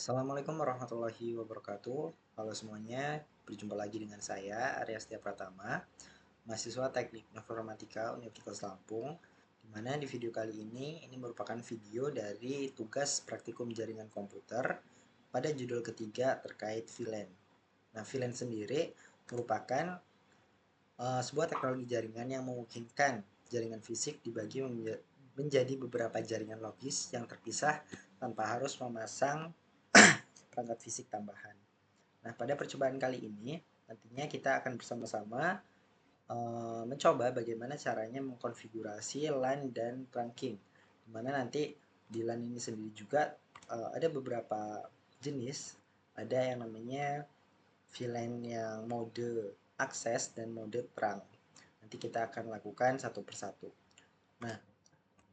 Assalamualaikum warahmatullahi wabarakatuh. Halo semuanya, berjumpa lagi dengan saya Arya Setia Pratama, mahasiswa Teknik Informatika Universitas Lampung. Di mana di video kali ini merupakan video dari tugas praktikum jaringan komputer pada judul ketiga terkait VLAN. Nah, VLAN sendiri merupakan sebuah teknologi jaringan yang memungkinkan jaringan fisik dibagi menjadi beberapa jaringan logis yang terpisah tanpa harus memasang perangkat fisik tambahan. Nah, pada percobaan kali ini nantinya kita akan bersama-sama mencoba bagaimana caranya mengkonfigurasi LAN dan trunking. Dimana nanti di LAN ini sendiri juga ada beberapa jenis. Ada yang namanya VLAN yang mode akses dan mode perang. Nanti kita akan lakukan satu persatu. Nah,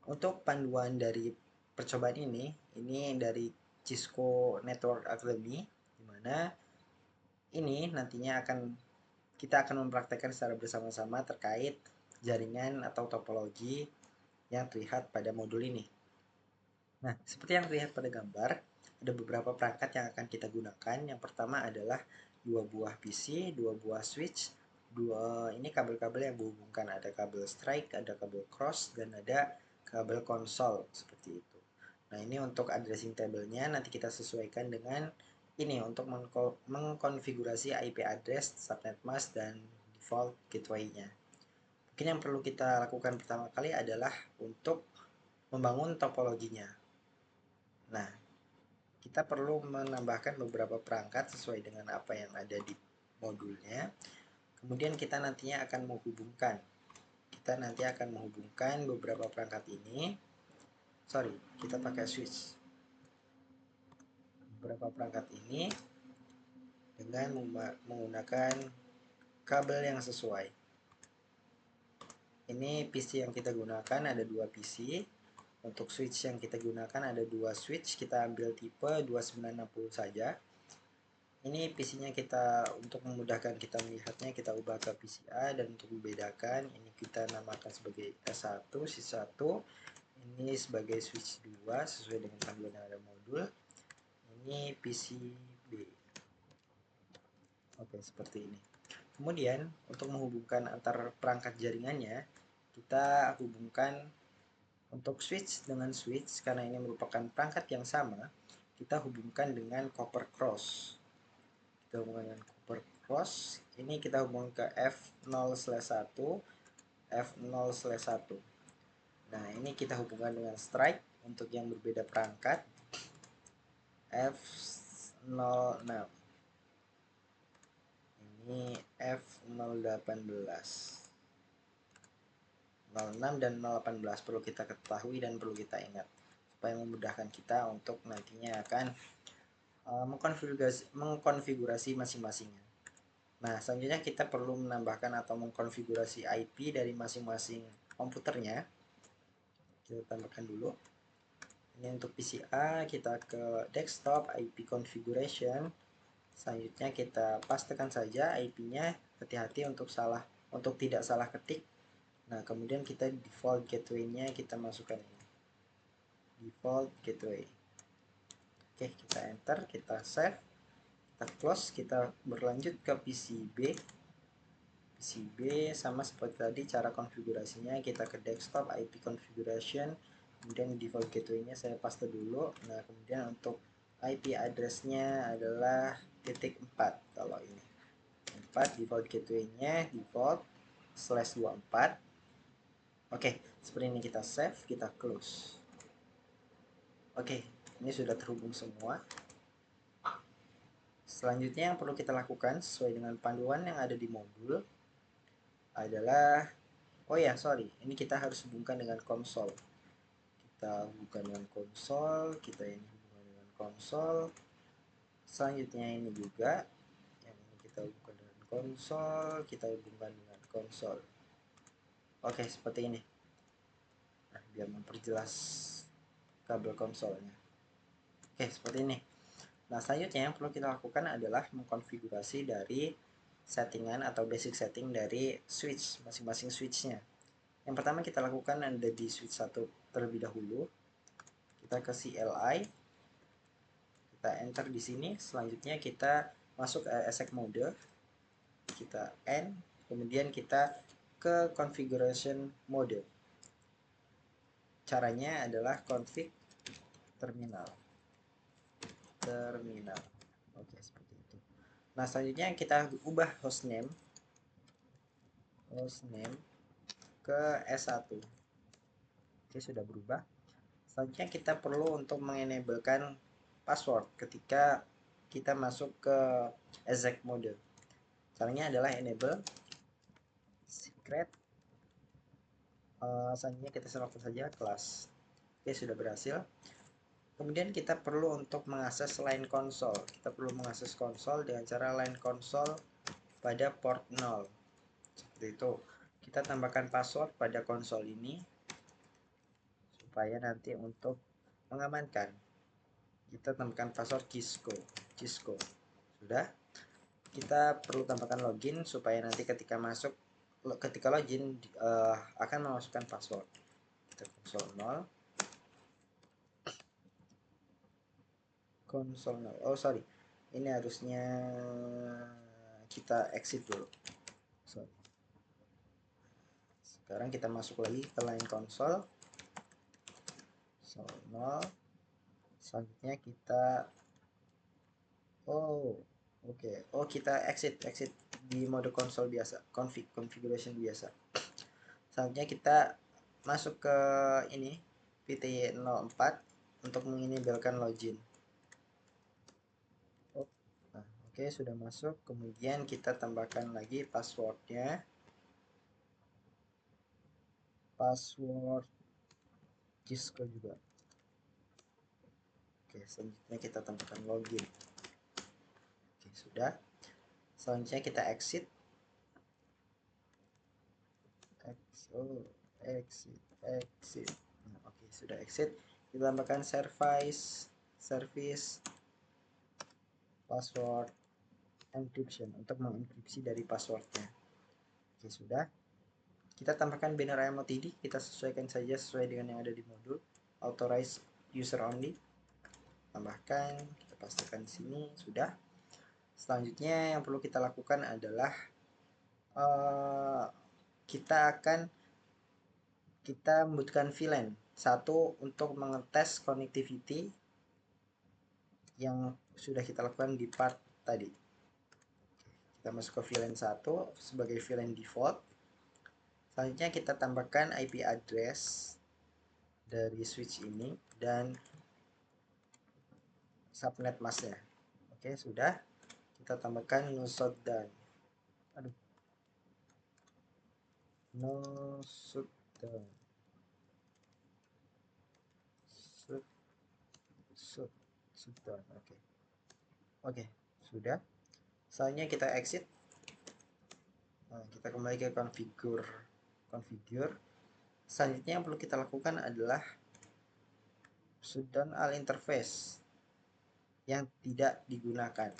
untuk panduan dari percobaan ini dari Cisco Network Academy, di mana ini nantinya kita akan mempraktekkan secara bersama-sama terkait jaringan atau topologi yang terlihat pada modul ini. Nah, seperti yang terlihat pada gambar, ada beberapa perangkat yang akan kita gunakan. Yang pertama adalah dua buah PC, dua buah switch, ini kabel-kabel yang menghubungkan, ada kabel strike, ada kabel cross, dan ada kabel konsol seperti itu. Nah, ini untuk addressing table-nya nanti kita sesuaikan dengan ini untuk mengkonfigurasi IP address, subnet mask, dan default gateway-nya. Mungkin yang perlu kita lakukan pertama kali adalah untuk membangun topologinya. Nah, kita perlu menambahkan beberapa perangkat sesuai dengan apa yang ada di modulnya. Kemudian kita nantinya akan menghubungkan. Kita nanti akan menghubungkan beberapa perangkat ini. Sorry, kita pakai switch. Beberapa perangkat ini dengan menggunakan kabel yang sesuai. Ini PC yang kita gunakan ada dua PC. Untuk switch yang kita gunakan ada dua switch. Kita ambil tipe 2960 saja. Ini PC-nya kita untuk memudahkan kita melihatnya kita ubah ke PCA, dan untuk membedakan ini kita namakan sebagai S1, C1. Ini sebagai switch 2 sesuai dengan panduan yang ada modul. Ini PCB. Oke, seperti ini. Kemudian untuk menghubungkan antar perangkat jaringannya, kita hubungkan untuk switch dengan switch karena ini merupakan perangkat yang sama, kita hubungkan dengan copper cross. Kita hubungkan dengan copper cross. Ini kita hubungkan ke F0/1, F0/1. Nah, ini kita hubungkan dengan strike untuk yang berbeda perangkat F06. Ini F018. 06 dan 018 perlu kita ketahui dan perlu kita ingat supaya memudahkan kita untuk nantinya akan mengkonfigurasi masing-masingnya. Nah, selanjutnya kita perlu menambahkan atau mengkonfigurasi IP dari masing-masing komputernya. Kita tambahkan dulu. Ini untuk PCA, kita ke desktop, IP configuration. Selanjutnya kita pastikan saja IP-nya, hati-hati untuk tidak salah ketik. Nah, kemudian kita default gateway-nya kita masukkan ini. Default gateway. Oke, kita enter, kita save, kita close, kita berlanjut ke PCB. PCB sama seperti tadi cara konfigurasinya, kita ke desktop, IP configuration, kemudian default gateway-nya saya paste dulu. Nah, kemudian untuk IP address-nya adalah .4 kalau ini. 4 default gateway-nya default /24. Oke, seperti ini kita save, kita close. Oke, ini sudah terhubung semua. Selanjutnya yang perlu kita lakukan sesuai dengan panduan yang ada di modul adalah, oh ya, sorry, ini kita harus hubungkan dengan konsol. Kita hubungkan dengan konsol, kita ini hubungkan dengan konsol. Selanjutnya ini juga, yang ini kita hubungkan dengan konsol, kita hubungkan dengan konsol. Oke, seperti ini. Nah, biar memperjelas kabel konsolnya. Oke, seperti ini. Nah, selanjutnya yang perlu kita lakukan adalah mengkonfigurasi dari settingan atau basic setting dari switch, masing-masing switchnya. Yang pertama kita lakukan ada di switch 1 terlebih dahulu. Kita ke CLI, kita enter di sini. Selanjutnya kita masuk ke exec mode, kita N, kemudian kita ke configuration mode. Caranya adalah config terminal. Oke, seperti itu. Nah, selanjutnya kita ubah hostname ke S1. Oke, sudah berubah. Selanjutnya kita perlu untuk mengenablekan password ketika kita masuk ke exec mode. Caranya adalah enable secret. Selanjutnya kita serahkan saja kelas. Oke, sudah berhasil. Kemudian kita perlu untuk mengakses line konsol. Kita perlu mengakses konsol dengan cara line konsol pada port 0. Seperti itu. Kita tambahkan password pada konsol ini supaya nanti untuk mengamankan kita tambahkan password Cisco. Sudah. Kita perlu tambahkan login supaya nanti ketika login akan memasukkan password. Kita konsol 0. Oh sorry, ini harusnya kita exit dulu. Sorry. Sekarang kita masuk lagi ke line konsol 0. Selanjutnya kita kita exit di mode konsol biasa, configuration biasa. Selanjutnya kita masuk ke ini PTY 04 untuk mengenablekan login. Nah, oke, sudah masuk. Kemudian kita tambahkan lagi passwordnya, password Cisco juga. Oke, selanjutnya kita tambahkan login. Oke, sudah. Selanjutnya kita exit. Exit. Nah, oke, sudah exit. Kita tambahkan service password encryption untuk mengenkripsi dari passwordnya. Oke, sudah. Kita tambahkan banner IMOTD, kita sesuaikan saja sesuai dengan yang ada di modul. Authorize user only. Tambahkan, kita pastikan di sini, sudah. Selanjutnya yang perlu kita lakukan adalah kita membutuhkan VLAN satu untuk mengetes connectivity yang sudah kita lakukan di part tadi. Kita masuk ke VLAN 1 sebagai VLAN default. Selanjutnya kita tambahkan IP address dari switch ini dan subnet masknya. Oke, sudah. Kita tambahkan no shutdown. No shutdown. Shutdown. Oke, sudah. Selanjutnya kita exit. Nah, kita kembali ke configure. Selanjutnya yang perlu kita lakukan adalah shutdown all interface yang tidak digunakan.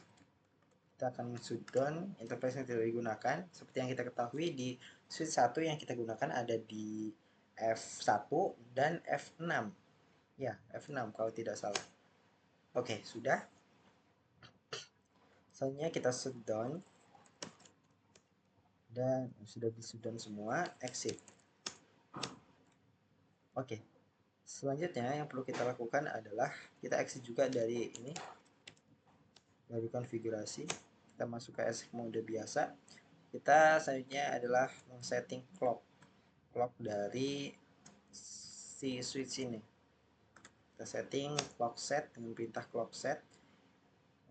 Kita akan shutdown interface yang tidak digunakan. Seperti yang kita ketahui di switch 1 yang kita gunakan ada di F1 dan F6. Ya, F6 kalau tidak salah. Oke, sudah. Selanjutnya kita shutdown. Dan sudah di shutdown semua, exit. Oke. Selanjutnya yang perlu kita lakukan adalah kita exit juga dari ini, dari konfigurasi. Kita masuk ke exec mode biasa. Kita selanjutnya adalah setting clock dari si switch ini. Kita setting clock set dengan perintah clock set.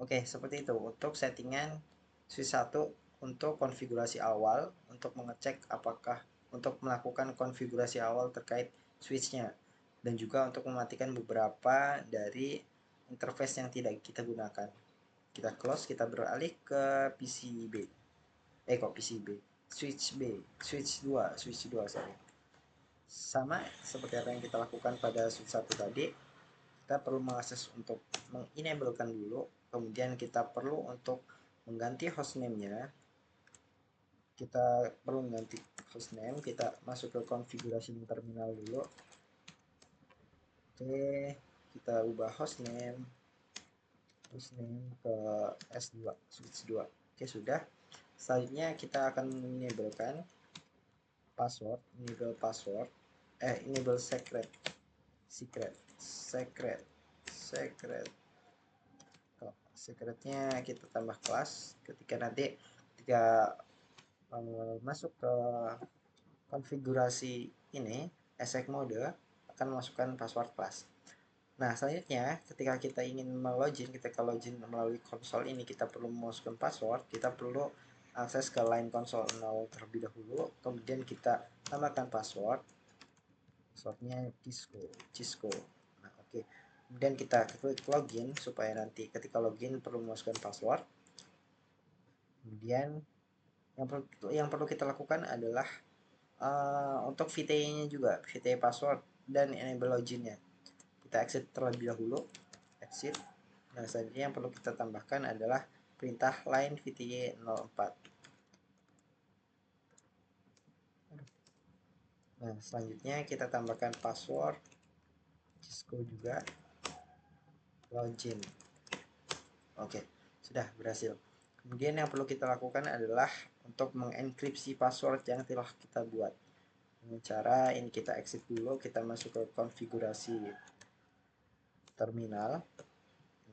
Oke, seperti itu untuk settingan switch 1 untuk konfigurasi awal, untuk mengecek apakah untuk melakukan konfigurasi awal terkait switchnya, dan juga untuk mematikan beberapa dari interface yang tidak kita gunakan. Kita close, kita beralih ke PCB. Switch 2, sorry. Sama seperti apa yang kita lakukan pada switch 1 tadi, kita perlu mengakses untuk mengenablekan dulu, kemudian kita perlu untuk mengganti hostname-nya. Kita perlu mengganti hostname, kita masuk ke konfigurasi terminal dulu. Oke, kita ubah hostname. username ke S2 switch 2. Oke, sudah. Selanjutnya kita akan menenablekan password, enable secret. Secretnya kita tambah kelas ketika nanti masuk ke konfigurasi ini ESEC mode akan masukkan password kelas. Nah, selanjutnya ketika kita ingin ketika login melalui konsol ini kita perlu memasukkan password, kita perlu akses ke line konsol now terlebih dahulu, kemudian kita tambahkan passwordnya Cisco. Nah, oke. Kemudian kita klik login supaya nanti ketika login perlu memasukkan password. Kemudian yang perlu kita lakukan adalah untuk VTE-nya juga, VTE password dan enable loginnya. Kita exit terlebih dahulu, exit. Nah, selanjutnya yang perlu kita tambahkan adalah perintah line VTE 04. Nah, selanjutnya kita tambahkan password Cisco juga, login. Oke, sudah berhasil. Kemudian yang perlu kita lakukan adalah untuk mengenkripsi password yang telah kita buat. Dengan cara ini kita exit dulu, kita masuk ke konfigurasi terminal.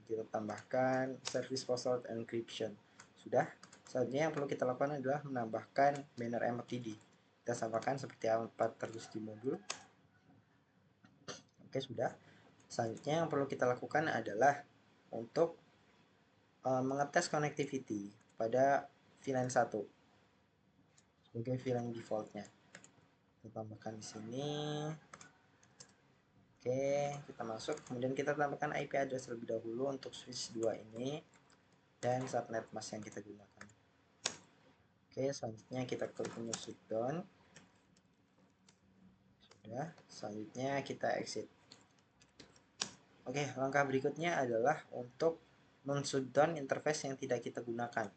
Kita tambahkan service password encryption. Sudah. Selanjutnya yang perlu kita lakukan adalah menambahkan banner MTD. Kita samakan seperti apa terus di modul. Oke, sudah. Selanjutnya yang perlu kita lakukan adalah untuk mengetes connectivity pada VLAN 1 sebagai VLAN defaultnya. Kita tambahkan di sini. Oke, kita masuk. Kemudian kita tambahkan IP address terlebih dahulu untuk switch 2 ini dan subnet mask yang kita gunakan. Oke, selanjutnya kita klik menu shutdown. Sudah, selanjutnya kita exit. Oke, langkah berikutnya adalah untuk men-shutdown interface yang tidak kita gunakan.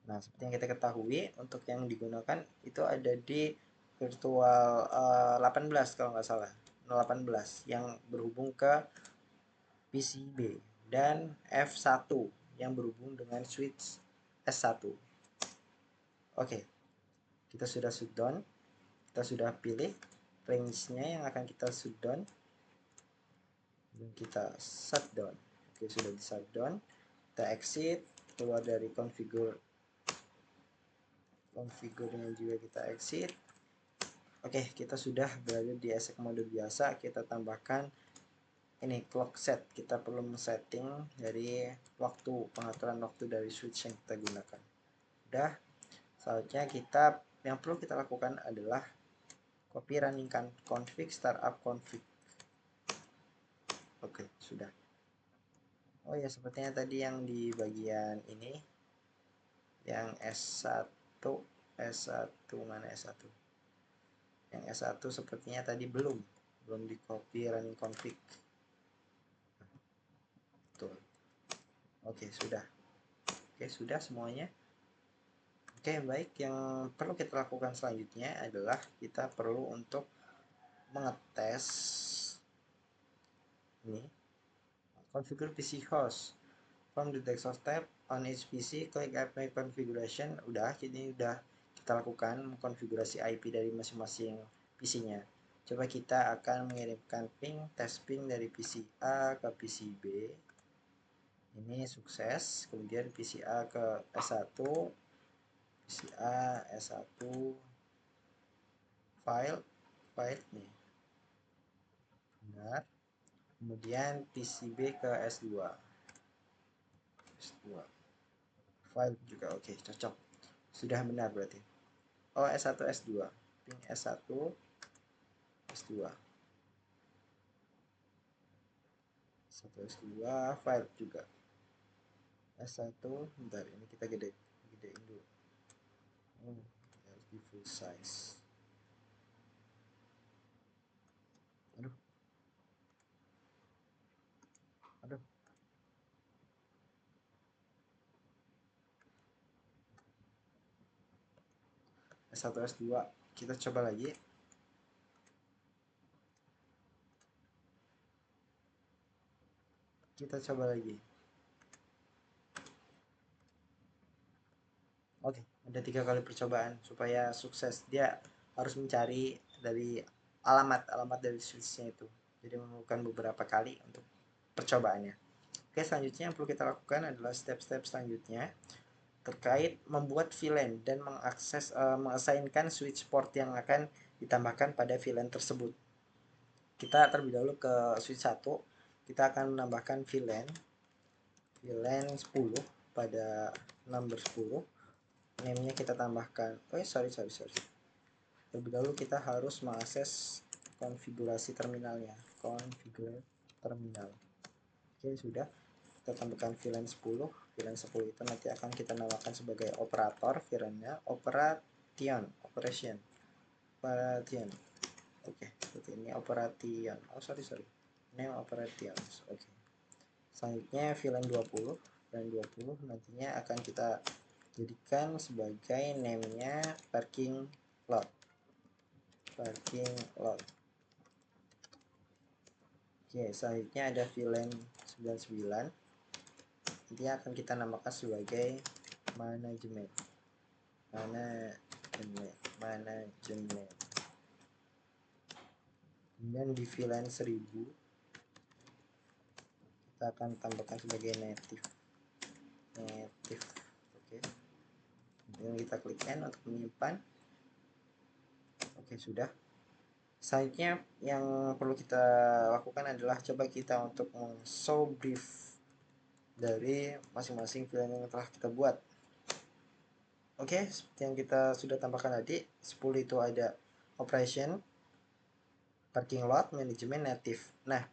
Nah, seperti yang kita ketahui, untuk yang digunakan itu ada di virtual 18 kalau nggak salah, 18 yang berhubung ke PCB dan F1 yang berhubung dengan switch S1. Oke, kita sudah shutdown, kita sudah pilih range-nya yang akan kita shutdown dan kita shutdown. Oke, sudah di shutdown, kita exit, keluar dari configure-nya juga kita exit. Oke, kita sudah berada di ESEC mode biasa. Kita tambahkan ini clock set. Kita perlu men-setting dari pengaturan waktu dari switch yang kita gunakan. Udah. Selanjutnya yang perlu kita lakukan adalah copy running config startup config. Oke, sudah. Oh ya, sepertinya tadi yang di bagian ini yang S1 mana S1? Yang S1 sepertinya tadi belum di copy running config. Betul. Oke, sudah. Oke, sudah semuanya. Oke, baik. Yang perlu kita lakukan selanjutnya adalah kita perlu untuk mengetes ini configure PC host from the desktop tab on each PC, klik apply configuration. Udah, jadi udah kita lakukan konfigurasi IP dari masing-masing PC-nya. Coba kita akan mengirimkan test ping dari PC A ke PC B. Ini sukses. Kemudian PC A ke S1, PC A S1 file nih. Benar. Kemudian PCB ke S2. File juga oke, cocok. Sudah benar berarti. Oh, S1 S2. Ping S1 S2. S1 S2 file juga. S1 bentar, ini kita gedein dulu. Harus di full size. Aduh. S1 S2 kita coba lagi. Ada 3 kali percobaan supaya sukses. Dia harus mencari dari alamat dari switchnya itu. Jadi memerlukan beberapa kali untuk percobaannya. Oke, selanjutnya yang perlu kita lakukan adalah step-step selanjutnya terkait membuat VLAN dan mengasainkan switch port yang akan ditambahkan pada VLAN tersebut. Kita terlebih dahulu ke switch 1, kita akan menambahkan VLAN 10 pada number 10. Name-nya kita tambahkan, sorry. Terlebih dahulu kita harus mengakses konfigurasi terminalnya. Configure terminal. Oke, sudah. Kita tambahkan VLAN 10. VLAN 10 itu nanti akan kita namakan sebagai operator. VLAN-nya operation. Oke, seperti ini operation. Sorry. Name operation. Oke. Selanjutnya VLAN 20. VLAN 20 nantinya akan kita jadikan sebagai name-nya parking lot. Oke, selanjutnya ada VLAN 99. Nanti akan kita namakan sebagai manajemen. Kemudian di VLAN 1000 kita akan tambahkan sebagai native. Oke. Kemudian kita klik N untuk menyimpan. Oke, sudah. Selanjutnya yang perlu kita lakukan adalah coba kita untuk show brief dari masing-masing VLAN yang telah kita buat. Oke, seperti yang kita sudah tambahkan tadi, 10 itu ada operation, parking lot, manajemen, native. Nah,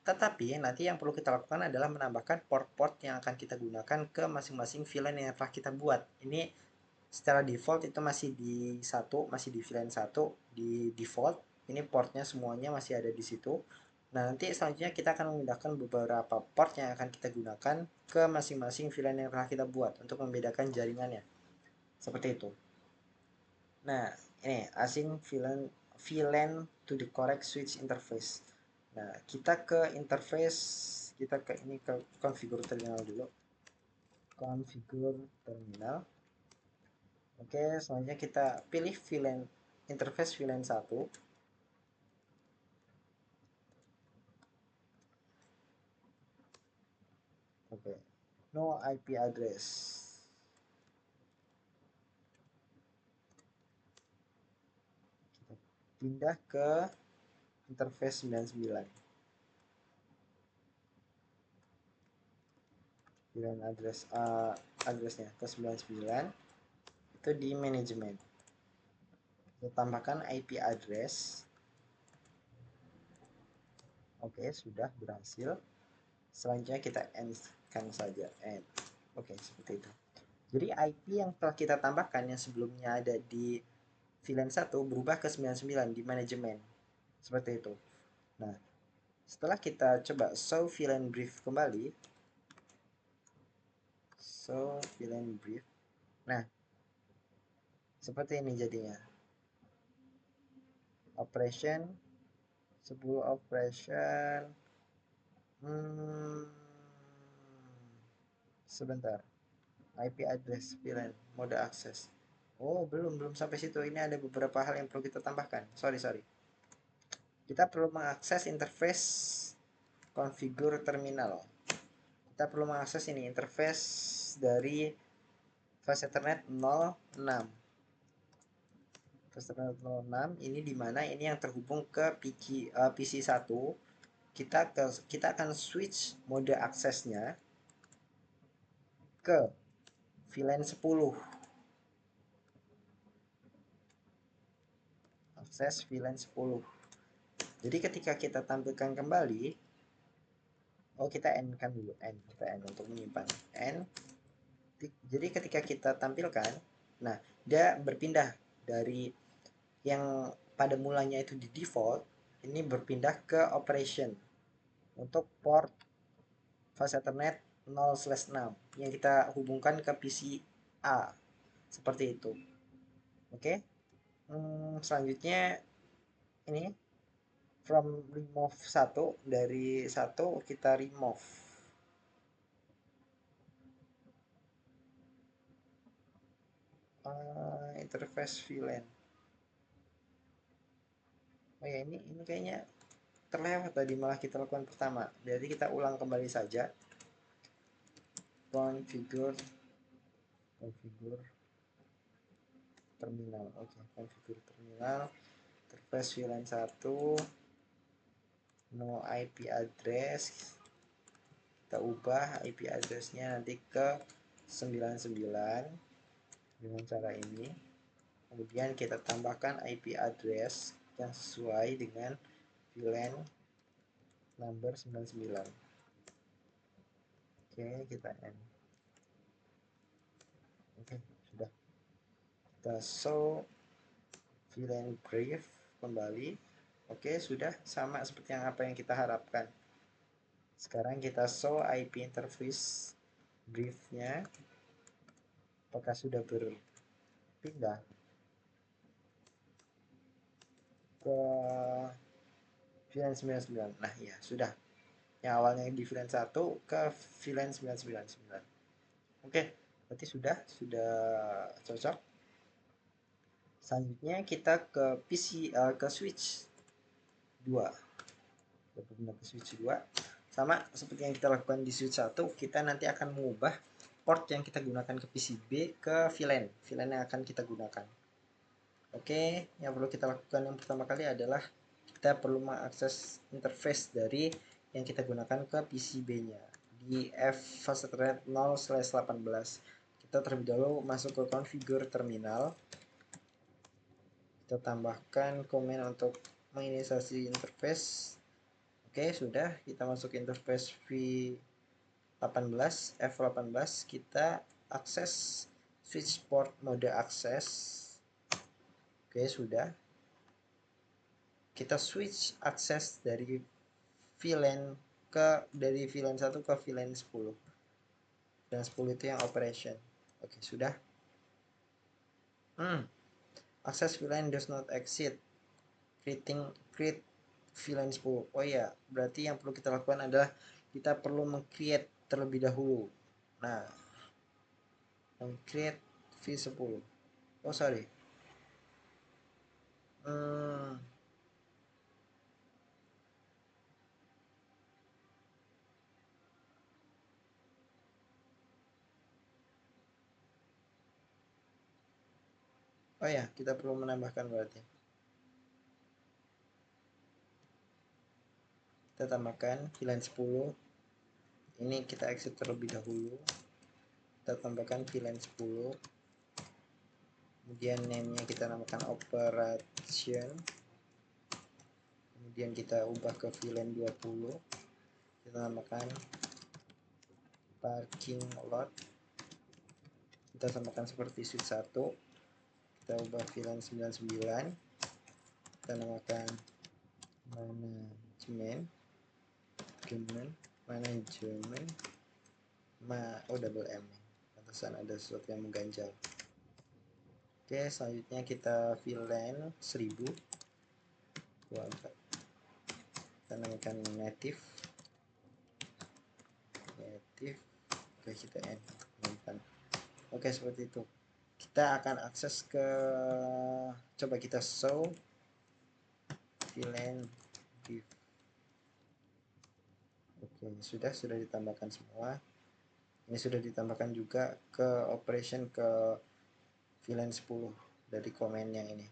tetapi nanti yang perlu kita lakukan adalah menambahkan port-port yang akan kita gunakan ke masing-masing VLAN yang telah kita buat. Ini secara default itu masih di VLAN 1 di default. Ini portnya semuanya masih ada di situ. Nah, nanti selanjutnya kita akan memindahkan beberapa port yang akan kita gunakan ke masing-masing VLAN yang telah kita buat untuk membedakan jaringannya. Seperti itu. Nah, ini async VLAN to the correct switch interface. Nah, kita ke interface, kita ke configure terminal dulu. Configure terminal. Oke, selanjutnya kita pilih VLAN interface VLAN 1. Oke. No IP address. Kita pindah ke interface 99. VLAN addressnya ke 99 itu di manajemen. Kita tambahkan IP address. Oke, sudah berhasil. Selanjutnya kita end-kan saja. End. Oke, seperti itu. Jadi IP yang telah kita tambahkan yang sebelumnya ada di VLAN 1 berubah ke 99 di manajemen. Seperti itu. Nah, setelah kita coba show VLAN brief kembali. Show VLAN brief. Nah, seperti ini jadinya. Operation 10 operation. Sebentar. IP address VLAN, mode akses. Oh, belum sampai situ. Ini ada beberapa hal yang perlu kita tambahkan. Sorry. Kita perlu mengakses interface configure terminal. Kita perlu mengakses ini interface dari flash Ethernet 06. Flash Ethernet 06 ini dimana ini yang terhubung ke PC 1. Kita akan switch mode aksesnya ke VLAN 10. Akses VLAN 10. Jadi ketika kita tampilkan kembali, kita N kan dulu, kita N untuk menyimpan N. Jadi ketika kita tampilkan, nah dia berpindah dari yang pada mulanya itu di default, ini berpindah ke operation untuk port flash Ethernet 0/6 yang kita hubungkan ke PC A. Seperti itu. Oke. Selanjutnya ini from remove 1, dari 1 kita remove. interface VLAN. Oh ya, ini kayaknya terlewat tadi, malah kita lakukan pertama. Jadi kita ulang kembali saja. Configure terminal. Oke, configure terminal. Interface VLAN 1. No IP address. Kita ubah IP addressnya nanti ke 99 dengan cara ini. Kemudian kita tambahkan IP address yang sesuai dengan VLAN number 99. Oke, kita end. Oke, sudah. Kita show VLAN brief kembali. Oke, sudah sama seperti apa yang kita harapkan. Sekarang kita show IP interface briefnya. Apakah sudah berpindah ke VLAN 99? Nah, ya sudah. Yang awalnya di VLAN 1 ke VLAN 999. Oke, berarti sudah cocok. Selanjutnya kita ke ke switch 2. Kita pindah ke switch 2. Sama seperti yang kita lakukan di switch 1, kita nanti akan mengubah port yang kita gunakan ke PCB ke VLAN yang akan kita gunakan. Oke, yang perlu kita lakukan yang pertama kali adalah kita perlu mengakses interface dari yang kita gunakan ke PCB-nya di fastethread 0/18. Kita terlebih dahulu masuk ke configure terminal. Kita tambahkan komen untuk menginisiasi interface. Oke, sudah. Kita masuk interface F18. Kita akses switch port mode akses. Oke, sudah. Kita switch akses dari VLAN dari VLAN 1 ke VLAN 10. Dan 10 itu yang operation. Oke, sudah. Access VLAN does not exceed create VLAN 10. Oh ya, berarti yang perlu kita lakukan adalah kita perlu meng-create terlebih dahulu. Nah, meng-create V10. Oh, sorry. Oh ya, kita perlu menambahkan berarti. Kita tambahkan VLAN 10. Ini kita exit terlebih dahulu. Kita tambahkan VLAN 10. Kemudian name-nya kita namakan operation. Kemudian kita ubah ke VLAN 20. Kita namakan parking lot. Kita samakan seperti switch 1. Kita ubah VLAN 99. Kita namakan manajemen double M. Pantesan ada sesuatu yang mengganjal. Oke, selanjutnya kita VLAN 1000. Kita namakan native. Oke, kita end. Oke, seperti itu. Kita akan akses ke, coba kita show VLAN brief. Oke, sudah ditambahkan semua. Ini sudah ditambahkan juga ke operation ke VLAN 10 dari komennya ini.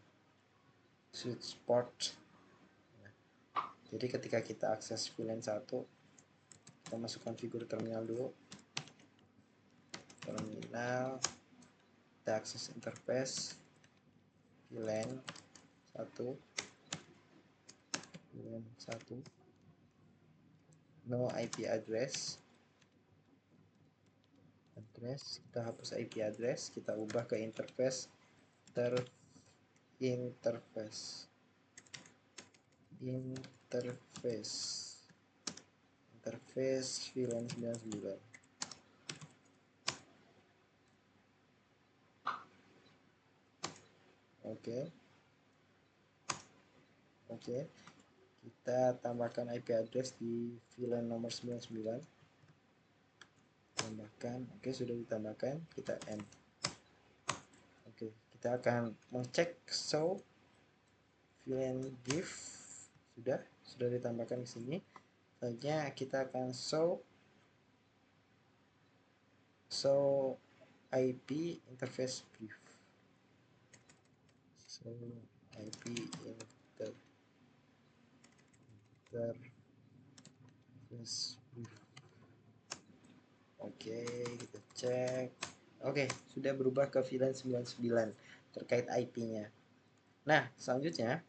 Switch port. Jadi ketika kita akses VLAN 1, kita masuk configure terminal dulu. Terminal, kita akses interface VLAN 1. No IP address. Kita hapus IP address, kita ubah ke interface VLAN 99. Oke. Kita tambahkan IP address di VLAN nomor 99. Tambahkan. Oke, sudah ditambahkan. Kita end. Oke, kita akan mengcek show VLAN div, sudah ditambahkan di sini. Selanjutnya kita akan show IP interface brief. So IP interface brief. Oke, kita cek. Oke, sudah berubah ke VLAN 99 terkait IP-nya. Nah, selanjutnya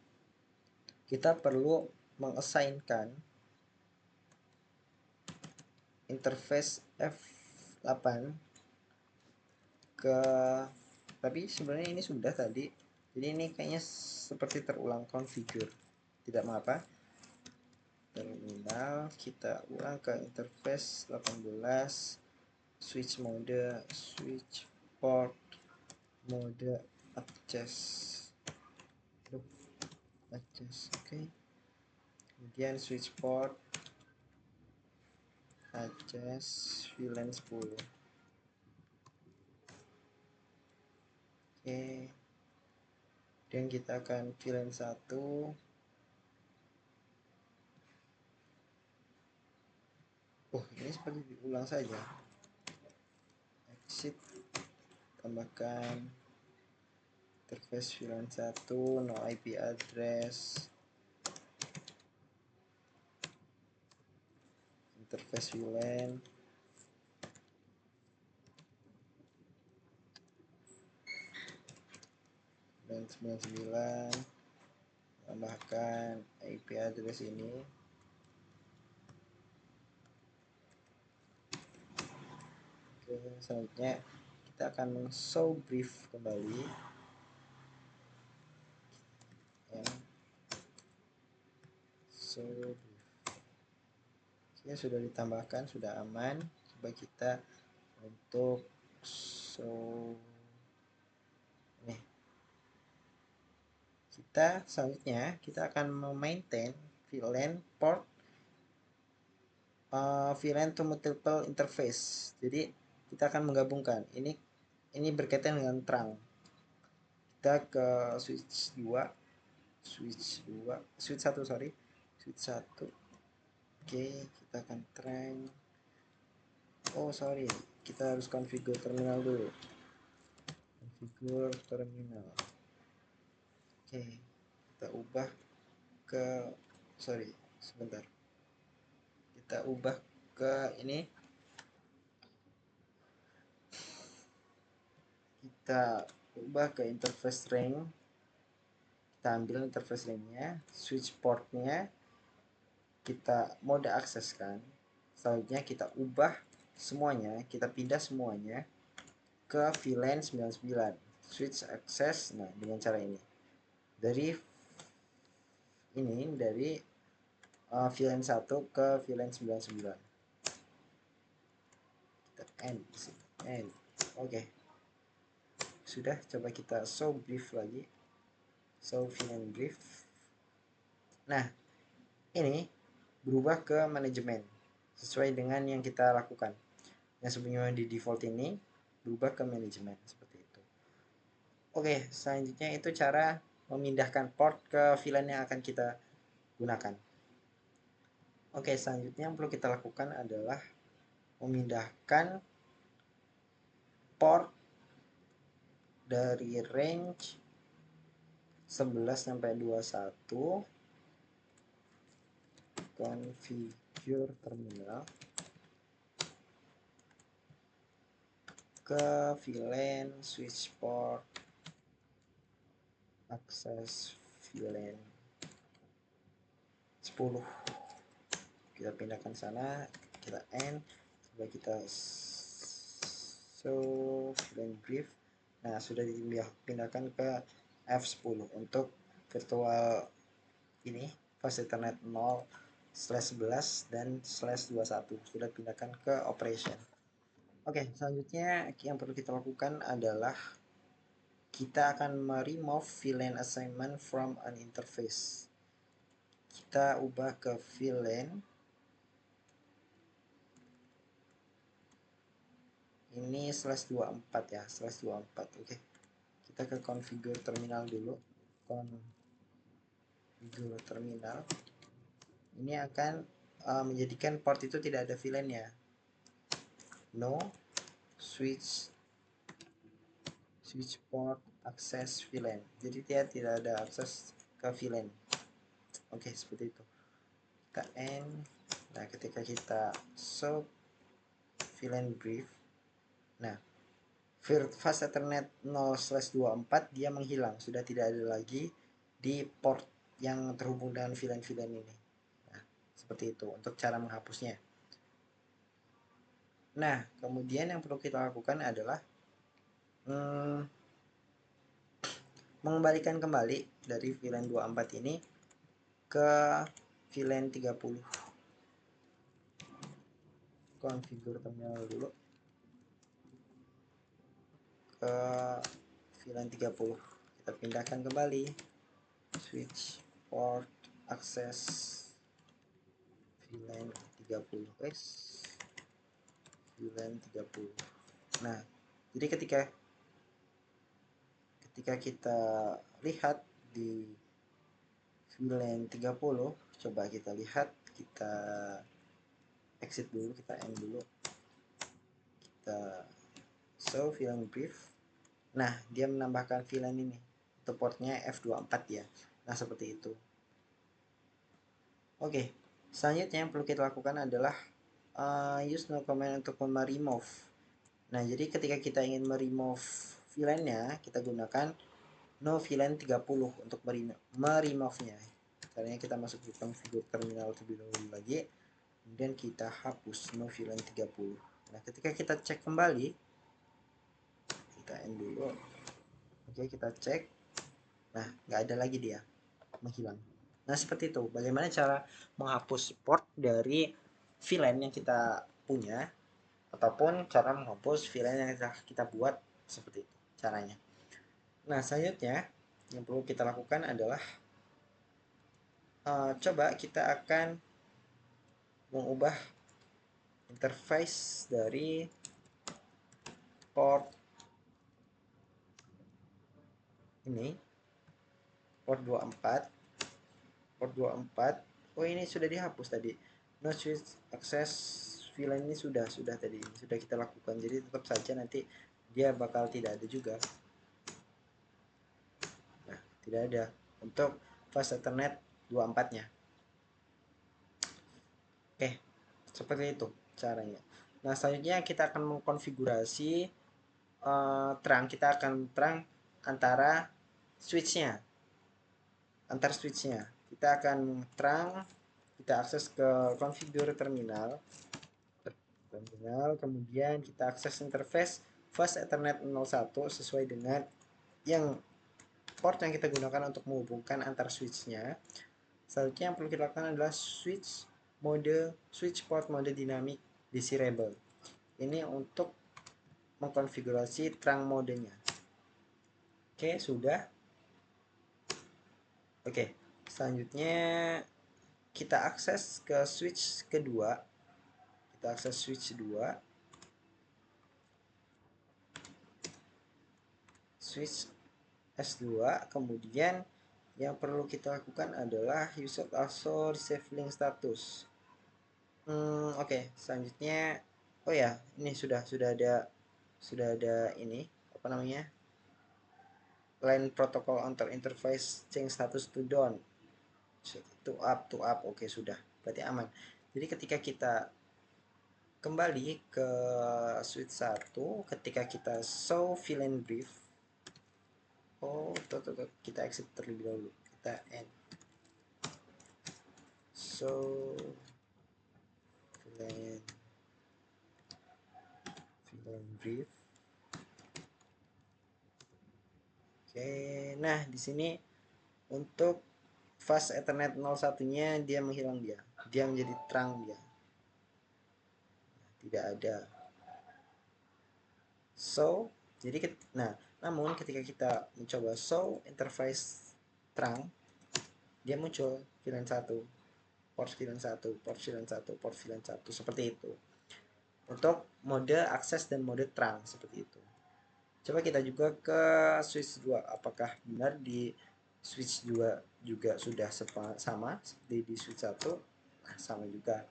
kita perlu mengassignkan interface F8 ke, tapi sebenarnya ini sudah tadi. Jadi ini kayaknya seperti terulang configure. Tidak mengapa. Terminal kita ulang ke interface 18, switch mode, switch port, mode access, oke. Kemudian switch port, access VLAN 10. Oke. Dan kita akan VLAN 1. Ini seperti diulang saja. Exit, tambahkan interface VLAN 1, no IP address, interface VLAN, dan 99, tambahkan IP address ini. Oke, selanjutnya kita akan show brief kembali. Show brief. Oke, sudah ditambahkan, sudah aman. Coba kita untuk show ini. Selanjutnya kita akan memaintain VLAN port VLAN to multiple interface. Jadi kita akan menggabungkan ini berkaitan dengan terang. Kita ke switch 1, sorry, switch 1. Oke, kita akan terang. Sorry, kita harus configure terminal dulu. Configure terminal. Oke, kita ubah ke, sorry, sebentar. Kita ubah ke ini. Kita ubah ke interface ring. Kita ambil interface ringnya, switch portnya kita mode akses kan. Selanjutnya kita ubah semuanya, kita pindah semuanya ke VLAN 99, switch access. Nah, dengan cara ini dari VLAN 1 ke VLAN 99. Kita end di sini. End. Oke. Sudah, coba kita show brief lagi. Show VLAN brief. Nah, ini berubah ke manajemen sesuai dengan yang kita lakukan. Yang sebelumnya di default ini berubah ke manajemen seperti itu. Oke, selanjutnya itu cara memindahkan port ke VLAN yang akan kita gunakan. Oke, selanjutnya yang perlu kita lakukan adalah memindahkan port dari range 11 sampai 21, configure terminal, ke VLAN switch port access VLAN 10. Kita pindahkan sana, kita end. Coba kita show VLAN brief. Nah, sudah dipindahkan ke F10 untuk virtual ini fast ethernet 0/11 dan /21 sudah pindahkan ke operation. Oke, selanjutnya yang perlu kita lakukan adalah kita akan remove VLAN assignment from an interface. Kita ubah ke VLAN ini /24 ya, /24. Oke, Kita ke configure terminal dulu. Configure terminal. Ini akan menjadikan port itu tidak ada VLAN-nya. No switch port access VLAN. Jadi dia tidak ada akses ke VLAN. Oke, seperti itu. Kita end. Nah, ketika kita show VLAN brief, nah, fast Ethernet 0/24 dia menghilang, sudah tidak ada lagi di port yang terhubung dengan VLAN ini. Nah, seperti itu untuk cara menghapusnya. Nah, kemudian yang perlu kita lakukan adalah mengembalikan kembali dari VLAN 24 ini ke VLAN 30. Configure terminal dulu ke VLAN 30. Kita pindahkan kembali switch port access VLAN 30 guys. VLAN 30. Nah, jadi ketika kita lihat di VLAN 30, coba kita lihat, kita exit dulu, kita end dulu, kita show VLAN brief. Nah, dia menambahkan VLAN ini untuk portnya F24 ya. Nah, seperti itu. Oke, selanjutnya yang perlu kita lakukan adalah use no command untuk remove. Nah, jadi ketika kita ingin meremove VLAN-nya, kita gunakan no VLAN 30 untuk meremove-nya. Caranya kita masuk ke configure terminal terlebih dahulu lagi, kemudian kita hapus no VLAN 30. Nah, ketika kita cek kembali, kita end dulu. Oke, kita cek. Nah, nggak ada lagi, dia menghilang. Nah, seperti itu. Bagaimana cara menghapus port dari VLAN yang kita punya, ataupun cara menghapus VLAN yang kita buat, seperti itu caranya. Nah, selanjutnya yang perlu kita lakukan adalah coba kita akan mengubah interface dari port ini, port 24. Oh, ini sudah dihapus tadi. No switch access VLAN ini sudah tadi, sudah kita lakukan. Jadi tetap saja nanti dia bakal tidak ada juga. Nah, tidak ada untuk fast Ethernet 24-nya. Oke, seperti itu caranya. Nah, selanjutnya kita akan mengkonfigurasi terang. Kita akan terang antara switchnya, antar switchnya. Kita akan terang, kita akses ke configure terminal, kemudian kita akses interface fast Ethernet 01 sesuai dengan yang port yang kita gunakan untuk menghubungkan antar switchnya. Selanjutnya yang perlu kita lakukan adalah switch port mode dynamic desirable. Ini untuk mengkonfigurasi terang modenya. Oke, sudah. Oke, selanjutnya kita akses ke switch kedua. Kita akses switch 2. Switch S2, kemudian yang perlu kita lakukan adalah use also receive link status. Oke, selanjutnya, oh ya, ini sudah ada ini, apa namanya, line protocol antar interface change status to down, to up. Oke, sudah, berarti aman. Jadi ketika kita kembali ke switch 1, ketika kita show VLAN brief, kita exit terlebih dahulu, kita end. So VLAN brief. Oke, nah di sini untuk fast Ethernet 01-nya dia menghilang, dia menjadi terang, dia tidak ada. So, jadi namun ketika kita mencoba show interface terang, dia muncul VLAN 1, port VLAN 1, seperti itu. Untuk mode akses dan mode terang, seperti itu. Coba kita juga ke switch 2. Apakah benar di switch 2 juga sudah sama seperti di switch 1? Nah, sama juga.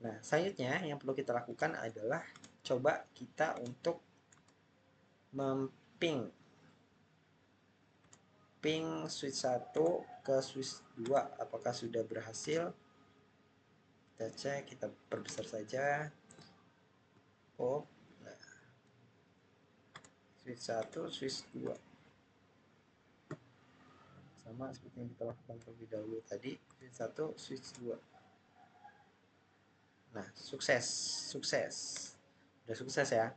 Nah, selanjutnya yang perlu kita lakukan adalah coba kita untuk memping switch 1 ke switch 2. Apakah sudah berhasil? Kita cek, kita perbesar saja. Oh, nah, switch 1, switch 2. Sama seperti yang kita lakukan terlebih dahulu tadi, switch 1, switch 2. Nah, sukses. Udah sukses ya.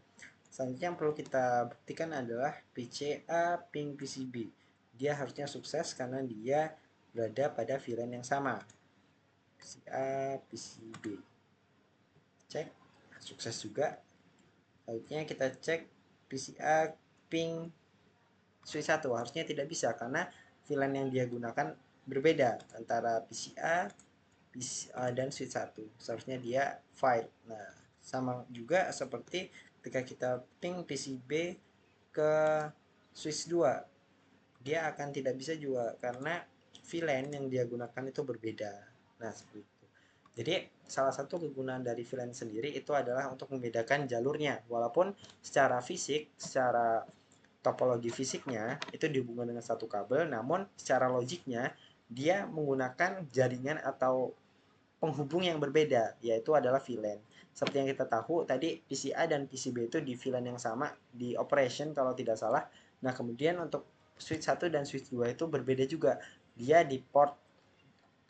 Selanjutnya yang perlu kita buktikan adalah PCA ping PCB. Dia harusnya sukses karena dia berada pada VLAN yang sama. PCA PCB. Cek, sukses juga. Selanjutnya kita cek PCA ping switch 1. Harusnya tidak bisa karena VLAN yang dia gunakan berbeda antara PCA dan switch 1. Seharusnya dia file. Nah, sama juga seperti ketika kita ping PCB ke switch 2, dia akan tidak bisa juga karena VLAN yang dia gunakan itu berbeda. Nah, seperti itu. Jadi, salah satu kegunaan dari VLAN sendiri itu adalah untuk membedakan jalurnya. Walaupun secara fisik, secara topologi fisiknya itu dihubungkan dengan satu kabel, namun secara logiknya dia menggunakan jaringan atau penghubung yang berbeda, yaitu adalah VLAN. Seperti yang kita tahu tadi, PCA dan PCB itu di VLAN yang sama, di operation kalau tidak salah. Nah, kemudian untuk switch 1 dan switch 2 itu berbeda juga. Dia di port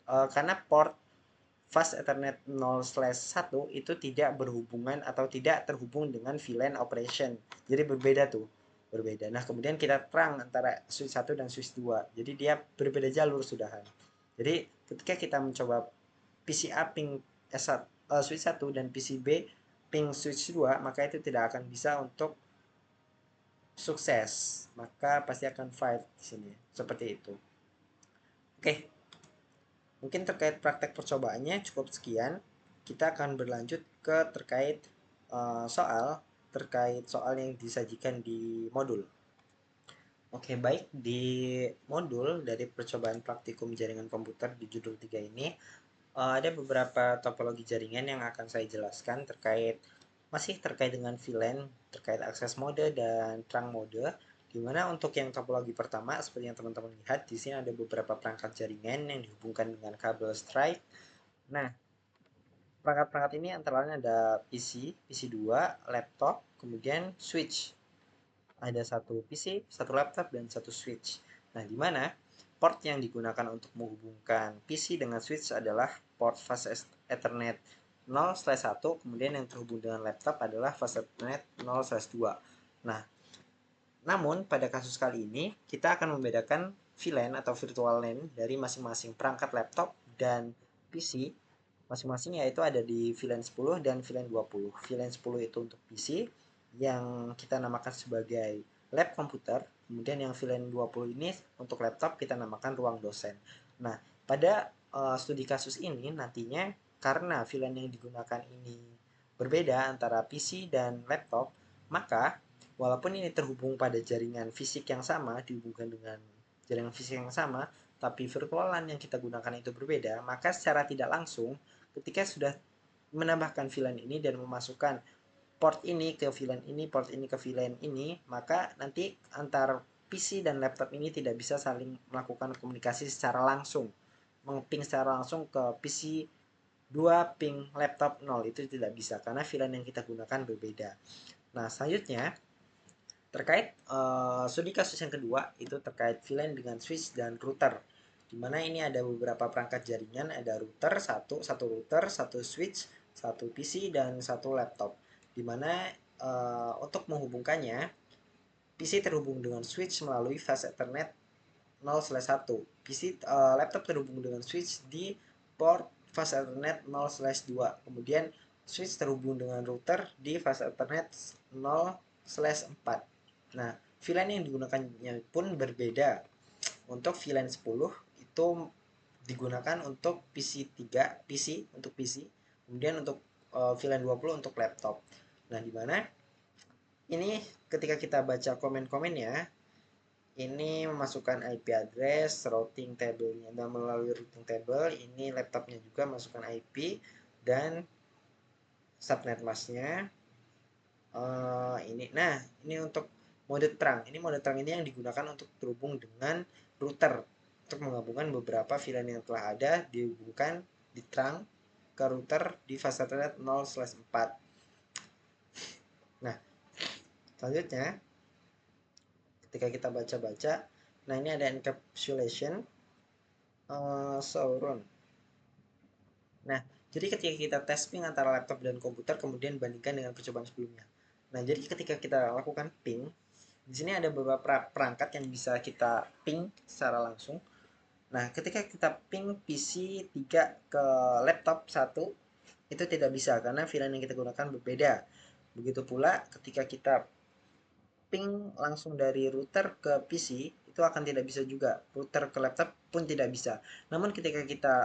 karena port fast Ethernet 0/1 itu tidak berhubungan atau tidak terhubung dengan VLAN operation. Jadi berbeda tuh, berbeda. Nah, kemudian kita terang antara switch 1 dan switch 2. Jadi dia berbeda jalur sudahan. Jadi ketika kita mencoba PCA ping switch 1 dan PCB ping switch 2, maka itu tidak akan bisa untuk sukses. Maka pasti akan fight di sini. Seperti itu. Oke. Mungkin terkait praktek percobaannya cukup sekian. Kita akan berlanjut ke terkait soal yang disajikan di modul. Oke, baik. Di modul dari percobaan praktikum jaringan komputer di judul 3 ini, ada beberapa topologi jaringan yang akan saya jelaskan masih terkait dengan VLAN, terkait akses mode dan trunk mode. Dimana untuk yang topologi pertama, seperti yang teman-teman lihat, di sini ada beberapa perangkat jaringan yang dihubungkan dengan kabel strike. Nah, perangkat-perangkat ini antara lain ada PC, PC2, laptop, kemudian switch. Ada satu PC, satu laptop, dan satu switch. Nah, di mana port yang digunakan untuk menghubungkan PC dengan switch adalah port fast Ethernet 0/1, kemudian yang terhubung dengan laptop adalah fast Ethernet 0/2. Nah, namun pada kasus kali ini kita akan membedakan VLAN atau virtual LAN dari masing-masing perangkat laptop dan PC masing-masing, yaitu ada di VLAN 10 dan VLAN 20. VLAN 10 itu untuk PC yang kita namakan sebagai lab komputer, kemudian yang VLAN 20 ini untuk laptop kita namakan ruang dosen. Nah, pada studi kasus ini nantinya karena VLAN yang digunakan ini berbeda antara PC dan laptop, maka walaupun ini terhubung pada jaringan fisik yang sama, dihubungkan dengan jaringan fisik yang sama, tapi virtual LAN yang kita gunakan itu berbeda, maka secara tidak langsung ketika sudah menambahkan VLAN ini dan memasukkan port ini ke VLAN ini, port ini ke VLAN ini, maka nanti antar PC dan laptop ini tidak bisa saling melakukan komunikasi secara langsung. Mengping secara langsung ke PC 2 ping laptop 0 itu tidak bisa karena VLAN yang kita gunakan berbeda. Nah, selanjutnya terkait studi kasus yang kedua itu terkait VLAN dengan switch dan router. Dimana ini ada beberapa perangkat jaringan, ada router, satu router, satu switch, satu PC, dan satu laptop. Dimana untuk menghubungkannya, PC terhubung dengan switch melalui fast Ethernet 0/1. Laptop terhubung dengan switch di port fast Ethernet 0/2. Kemudian switch terhubung dengan router di fast Ethernet 0/4. Nah, VLAN yang digunakannya pun berbeda. Untuk VLAN 10 itu digunakan untuk PC, kemudian untuk VLAN 20 untuk laptop. Nah, di mana Ini ketika kita baca komen-komennya, ini memasukkan IP address, routing table-nya, dan melalui routing table, ini laptopnya juga masukkan IP dan subnet masknya. Ini untuk mode terang. Ini mode terang ini yang digunakan untuk terhubung dengan router untuk menggabungkan beberapa VLAN yang telah ada dihubungkan di terang ke router di fase Ethernet 0/4. Nah, selanjutnya ketika kita baca-baca, nah ini ada encapsulation sauron. Nah, jadi ketika kita tes ping antara laptop dan komputer kemudian bandingkan dengan percobaan sebelumnya. Nah, jadi ketika kita lakukan ping, di sini ada beberapa perangkat yang bisa kita ping secara langsung. Nah, ketika kita ping PC 3 ke laptop 1 itu tidak bisa karena VLAN yang kita gunakan berbeda. Begitu pula ketika kita ping langsung dari router ke PC itu akan tidak bisa juga. Router ke laptop pun tidak bisa. Namun ketika kita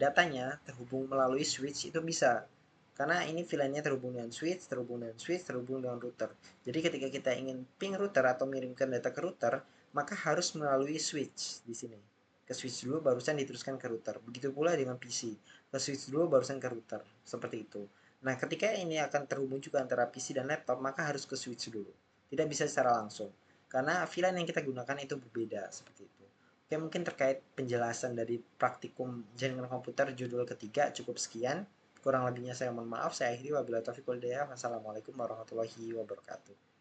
datanya terhubung melalui switch itu bisa. Karena ini VLAN-nya terhubung dengan switch, terhubung dengan switch, terhubung dengan router. Jadi ketika kita ingin ping router atau mengirimkan data ke router, maka harus melalui switch di sini. Ke switch dulu barusan diteruskan ke router. Begitu pula dengan PC. Ke switch dulu barusan ke router. Seperti itu. Nah, ketika ini akan terhubung juga antara PC dan laptop, maka harus ke switch dulu. Tidak bisa secara langsung. Karena VLAN yang kita gunakan itu berbeda seperti itu. Oke, mungkin terkait penjelasan dari praktikum jaringan komputer judul ketiga cukup sekian. Kurang lebihnya saya mohon maaf. Saya akhiri wabillahi taufiq wal hidayah. Wassalamualaikum warahmatullahi wabarakatuh.